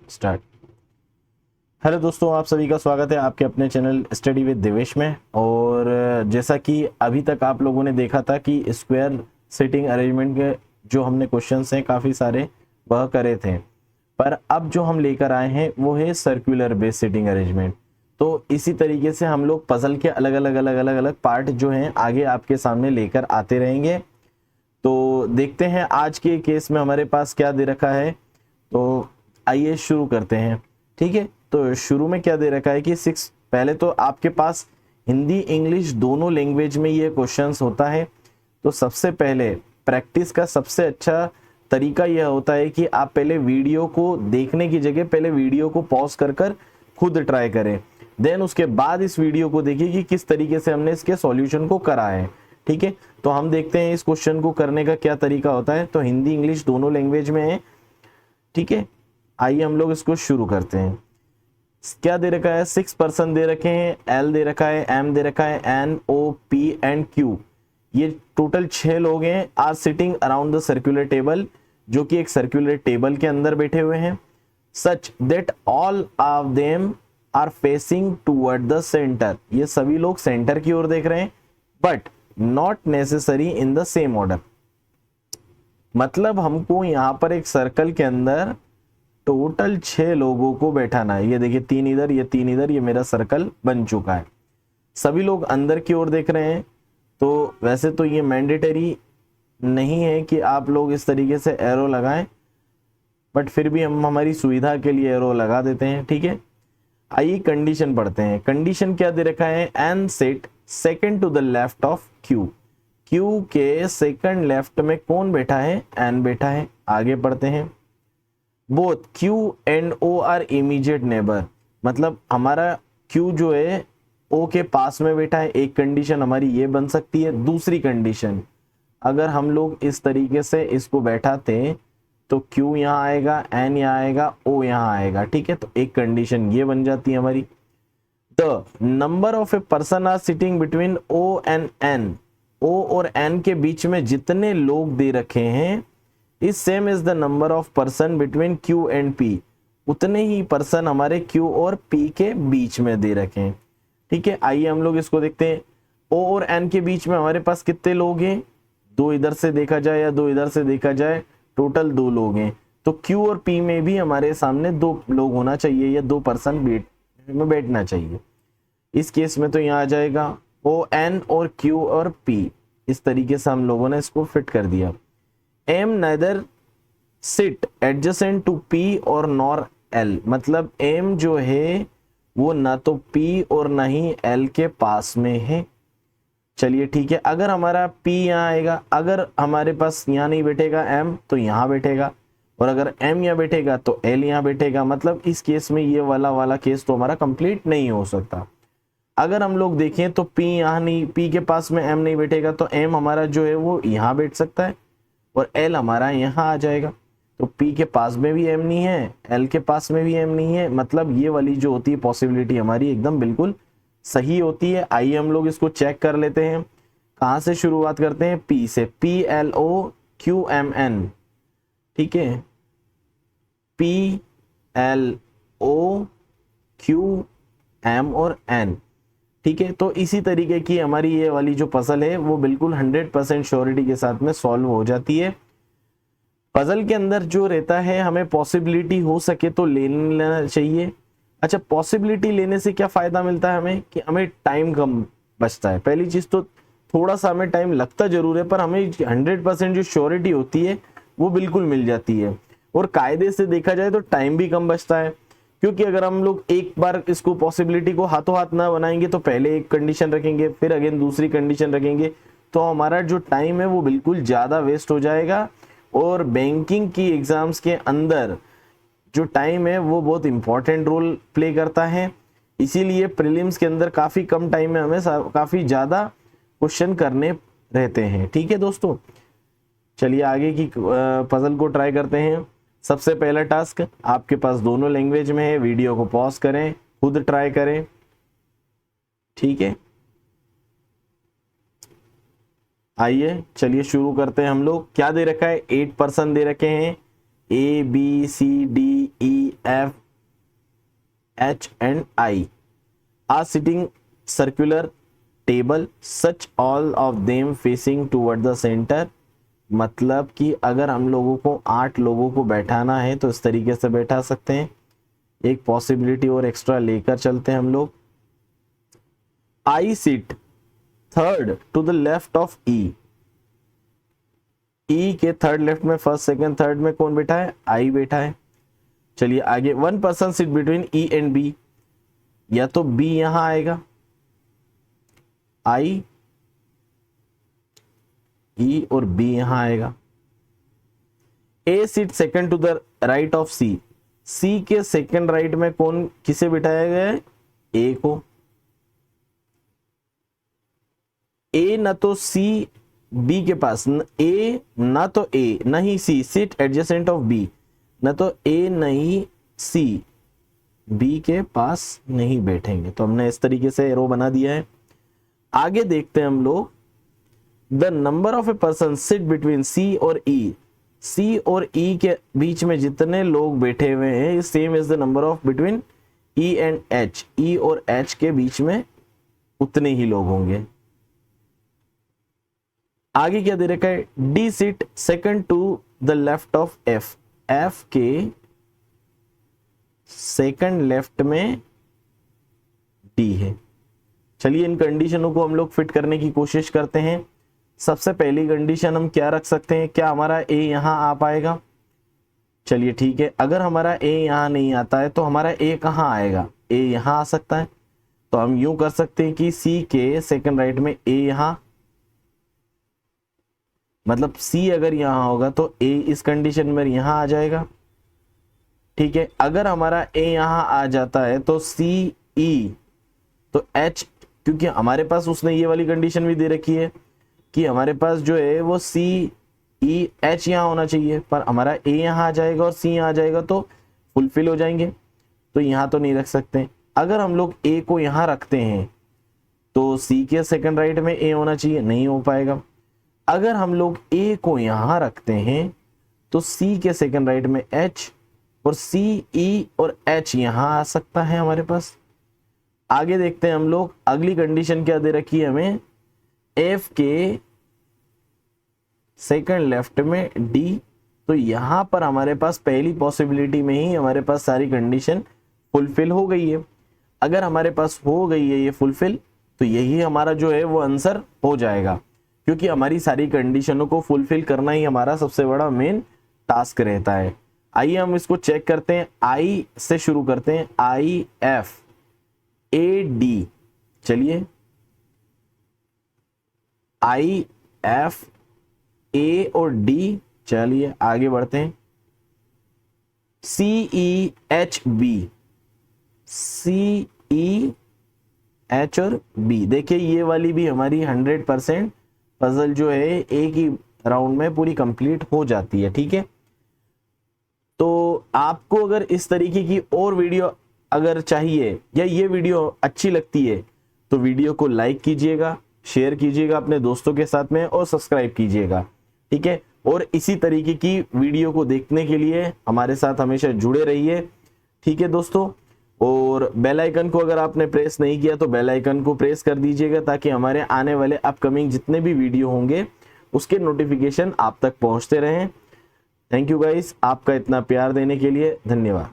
Start. Hello दोस्तों, आप सभी का स्वागत है आपके अपने चैनल स्टडी विद देवेश में। और जैसा कि अभी तक आप लोगों ने देखा था कि स्क्वायर सिटिंग अरेंजमेंट के जो हमने क्वेश्चंस हैं काफ़ी सारे वह करे थे, पर अब जो हम लेकर आए हैं वो है सर्कुलर बेस सिटिंग अरेंजमेंट। तो इसी तरीके से हम लोग पजल के अलग अलग पार्ट जो हैं आगे आपके सामने लेकर आते रहेंगे। तो देखते हैं आज के केस में हमारे पास क्या दे रखा है। तो आइए शुरू करते हैं। ठीक है, तो शुरू में क्या दे रखा है कि 6, पहले तो आपके पास हिंदी इंग्लिश दोनों लैंग्वेज में ये क्वेश्चंस होता है। तो सबसे पहले प्रैक्टिस का सबसे अच्छा तरीका यह होता है कि आप पहले वीडियो को देखने की जगह पहले वीडियो को पॉज कर कर खुद ट्राई करें, देन उसके बाद इस वीडियो को देखिए कि किस तरीके से हमने इसके सॉल्यूशन को करा है। ठीक है, तो हम देखते हैं इस क्वेश्चन को करने का क्या तरीका होता है। तो हिंदी इंग्लिश दोनों लैंग्वेज में है। ठीक है, आइए हम लोग इसको शुरू करते हैं। क्या दे रखा है, 6 पर्सन दे रखे हैं, एल दे रखा है, एम दे रखा है, N O P and Q. ये टोटल 6 लोग हैं are sitting around the circular table, जो कि एक सर्कुलर टेबल के अंदर बैठे हुए हैं। Such that all of them are facing toward the centre, ये सभी लोग सेंटर की ओर देख रहे हैं, but not necessary in the same order. मतलब हमको यहां पर एक सर्कल के अंदर टोटल 6 लोगों को बैठाना है। ये देखिए 3 इधर, ये 3 इधर, ये मेरा सर्कल बन चुका है। सभी लोग अंदर की ओर देख रहे हैं। तो वैसे तो ये मैंडेटरी नहीं है कि आप लोग इस तरीके से एरो लगाएं, बट फिर भी हम हमारी सुविधा के लिए एरो लगा देते हैं। ठीक है, आइए कंडीशन पढ़ते हैं। कंडीशन क्या दे रखा है, N sit second to the left of Q. Q के सेकंड लेफ्ट में कौन बैठा है, एन बैठा है। आगे पढ़ते हैं। Both Q and O are immediate neighbour, मतलब हमारा क्यू जो है ओ के पास में बैठा है। एक कंडीशन हमारी ये बन सकती है। दूसरी कंडीशन, अगर हम लोग इस तरीके से इसको बैठाते तो क्यू यहाँ आएगा, एन यहाँ आएगा, ओ यहाँ आएगा। ठीक है, तो एक कंडीशन ये बन जाती है हमारी। The number of a person are sitting between O and N, O और एन के बीच में जितने लोग दे रखे हैं is same is the number of person between Q and P, उतने ही पर्सन हमारे क्यू और पी के बीच में दे रखे हैं। ठीक है, आइए हम लोग इसको देखते हैं। ओ और एन के बीच में हमारे पास कितने लोग हैं, 2 इधर से देखा जाए या 2 इधर से देखा जाए, टोटल 2 लोग हैं। तो क्यू और पी में भी हमारे सामने 2 लोग होना चाहिए या 2 पर्सन में बैठना चाहिए। इस केस में तो यहाँ आ जाएगा ओ एन और क्यू और पी। इस तरीके से हम लोगों ने इसको फिट कर दिया। M neither sit adjacent to P और नॉर एल, मतलब एम जो है वो ना तो पी और ना ही एल के पास में है। चलिए ठीक है, अगर हमारा पी यहाँ आएगा, अगर हमारे पास यहाँ नहीं बैठेगा एम तो यहाँ बैठेगा, और अगर एम यहाँ बैठेगा तो एल यहाँ बैठेगा। मतलब इस केस में ये वाला केस तो हमारा कंप्लीट नहीं हो सकता। अगर हम लोग देखें तो पी यहाँ नहीं, पी के पास में एम नहीं बैठेगा तो एम हमारा जो है वो यहाँ बैठ सकता है और एल हमारा यहाँ आ जाएगा। तो पी के पास में भी एम नहीं है, एल के पास में भी एम नहीं है। मतलब ये वाली जो होती है पॉसिबिलिटी हमारी एकदम बिल्कुल सही होती है। आइए हम लोग इसको चेक कर लेते हैं। कहाँ से शुरुआत करते हैं, पी से। P L O Q M N. ठीक है, P L O Q M और एन। ठीक है, तो इसी तरीके की हमारी ये वाली जो पजल है वो बिल्कुल 100% श्योरिटी के साथ में सॉल्व हो जाती है। पजल के अंदर जो रहता है हमें पॉसिबिलिटी हो सके तो ले लेना चाहिए। अच्छा, पॉसिबिलिटी लेने से क्या फायदा मिलता है हमें, कि हमें टाइम कम बचता है। पहली चीज तो थोड़ा सा हमें टाइम लगता जरूर है, पर हमें 100% जो श्योरिटी होती है वो बिल्कुल मिल जाती है। और कायदे से देखा जाए तो टाइम भी कम बचता है, क्योंकि अगर हम लोग एक बार इसको पॉसिबिलिटी को हाथों हाथ ना बनाएंगे तो पहले एक कंडीशन रखेंगे, फिर अगेन दूसरी कंडीशन रखेंगे, तो हमारा जो टाइम है वो बिल्कुल ज़्यादा वेस्ट हो जाएगा। और बैंकिंग की एग्जाम्स के अंदर जो टाइम है वो बहुत इंपॉर्टेंट रोल प्ले करता है। इसीलिए प्रीलिम्स के अंदर काफ़ी कम टाइम में हमें काफ़ी ज़्यादा क्वेश्चन करने रहते हैं। ठीक है दोस्तों, चलिए आगे की पजल को ट्राई करते हैं। सबसे पहला टास्क आपके पास दोनों लैंग्वेज में है, वीडियो को पॉज करें, खुद ट्राई करें। ठीक है, आइए चलिए शुरू करते हैं हम लोग। क्या दे रखा है, 8 पर्सन दे रखे हैं, A, B, C, D, E, F, H and I are sitting circular table, such all of them facing toward the center। मतलब कि अगर हम लोगों को 8 लोगों को बैठाना है तो इस तरीके से बैठा सकते हैं। एक पॉसिबिलिटी और एक्स्ट्रा लेकर चलते हैं हम लोग। I sit third to the left of E। E के थर्ड लेफ्ट में फर्स्ट सेकंड थर्ड में कौन बैठा है? I बैठा है। चलिए आगे, one person sit between E and B। या तो B यहां आएगा, I, E और B यहां आएगा। A sit second to the right of C। C के सेकंड राइट में कौन किसे बिठाया गया है? A को। A ना तो C B के पास, A ना तो A ना ही C, sit adjacent of B। ना तो A नहीं C B के पास नहीं बैठेंगे। तो हमने इस तरीके से एरो बना दिया है। आगे देखते हैं हम लोग, the number of a person sit between C और E। C और E के बीच में जितने लोग बैठे हुए हैं, same is the number of between E and H। E और H के बीच में उतने ही लोग होंगे। आगे क्या दे रखा है? D sit second to the left of F। F के सेकंड लेफ्ट में D है। चलिए इन कंडीशनों को हम लोग फिट करने की कोशिश करते हैं। सबसे पहली कंडीशन हम क्या रख सकते हैं? क्या हमारा A यहां आ पाएगा? चलिए ठीक है, अगर हमारा A यहां नहीं आता है तो हमारा A कहां आएगा? A यहां आ सकता है। तो हम यूं कर सकते हैं कि C के सेकंड राइट में A यहां, मतलब C अगर यहां होगा तो A इस कंडीशन में यहां आ जाएगा। ठीक है, अगर हमारा A यहां आ जाता है तो C E, तो H, क्योंकि हमारे पास उसने ये वाली कंडीशन भी दे रखी है कि हमारे पास जो है वो C E H यहां होना चाहिए, पर हमारा A यहां आ जाएगा और C यहां आ जाएगा तो फुलफिल हो जाएंगे। तो यहां तो नहीं रख सकते। अगर हम लोग A को यहां रखते हैं तो C के सेकंड राइट में A होना चाहिए, नहीं हो पाएगा। अगर हम लोग A को यहां रखते हैं तो C के सेकंड राइट में H और C E और H यहां आ सकता है हमारे पास। आगे देखते हैं हम लोग, अगली कंडीशन क्या दे रखी है हमें? F के सेकंड लेफ्ट में D। तो यहां पर हमारे पास पहली पॉसिबिलिटी में ही हमारे पास सारी कंडीशन फुलफिल हो गई है। अगर हमारे पास हो गई है ये फुलफिल, तो यही हमारा जो है वो आंसर हो जाएगा, क्योंकि हमारी सारी कंडीशनों को फुलफिल करना ही हमारा सबसे बड़ा मेन टास्क रहता है। आइए हम इसको चेक करते हैं। I से शुरू करते हैं, I F A D। चलिए I F A और D, चलिए आगे बढ़ते हैं। C E H B, C E H और B। देखिए ये वाली भी हमारी 100% पजल जो है एक ही राउंड में पूरी कंप्लीट हो जाती है। ठीक है, तो आपको अगर इस तरीके की और वीडियो अगर चाहिए या ये वीडियो अच्छी लगती है तो वीडियो को लाइक कीजिएगा, शेयर कीजिएगा अपने दोस्तों के साथ में और सब्सक्राइब कीजिएगा। ठीक है, और इसी तरीके की वीडियो को देखने के लिए हमारे साथ हमेशा जुड़े रहिए। ठीक है दोस्तों, और बेल आइकन को अगर आपने प्रेस नहीं किया तो बेल आइकन को प्रेस कर दीजिएगा, ताकि हमारे आने वाले अपकमिंग जितने भी वीडियो होंगे उसके नोटिफिकेशन आप तक पहुंचते रहें। थैंक यू गाइस, आपका इतना प्यार देने के लिए धन्यवाद।